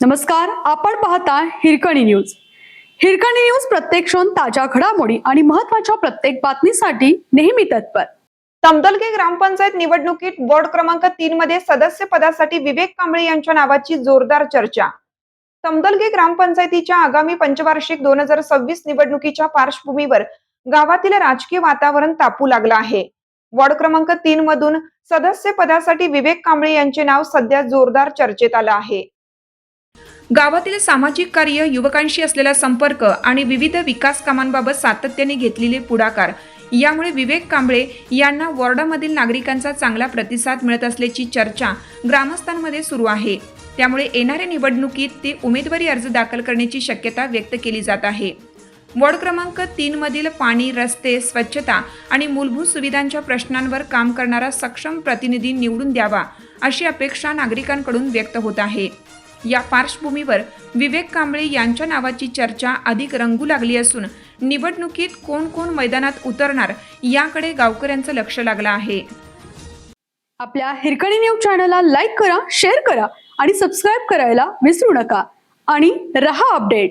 नमस्कार, आपण पाहता हिरकणी न्यूज. हिरकणी न्यूज प्रत्येक क्षण ताज्या घडामोडी आणि महत्त्वाच्या प्रत्येक बातमीसाठी नेहमी तत्पर. तमदलगे ग्रामपंचायत निवडणुकीत वॉर्ड क्रमांक 3 मध्ये सदस्य पदासाठी विवेक कांबळे यांच्या नावाची जोरदार चर्चा. तमदलगे ग्रामपंचायतीच्या आगामी पंचवार्षिक 2026 निवडणुकीच्या पार्श्वभूमीवर गावातील राजकीय वातावरण तापू लागलं आहे. वॉर्ड क्रमांक 3 मधून सदस्य पदासाठी विवेक कांबळे यांचे नाव सध्या जोरदार चर्चेत आलं आहे. गावातील सामाजिक कार्य, युवकांशी असलेला संपर्क आणि विविध विकास कामांबाबत सातत्याने घेतलेले पुढाकार यामुळे विवेक कांबळे यांना वॉर्डामधील नागरिकांचा चांगला प्रतिसाद मिळत असल्याची चर्चा ग्रामस्थांमध्ये सुरू आहे. त्यामुळे येणाऱ्या निवडणुकीत ते उमेदवारी अर्ज दाखल करण्याची शक्यता व्यक्त केली जात आहे. वॉर्ड क्रमांक 3 मधील पाणी, रस्ते, स्वच्छता आणि मूलभूत सुविधांच्या प्रश्नांवर काम करणारा सक्षम प्रतिनिधी निवडून द्यावा अशी अपेक्षा नागरिकांकडून व्यक्त होत आहे. या पार्श्वभूमीवर विवेक कांबळे यांच्या नावाची चर्चा अधिक रंगू लागली असून निवडणुकीत कोण कोण मैदानात उतरणार याकडे गावकऱ्यांचं लक्ष लागलं आहे. आपल्या हिरकणी न्यूज चॅनलला लाईक करा, शेअर करा आणि सबस्क्राईब करायला विसरू नका आणि रहा अपडेट.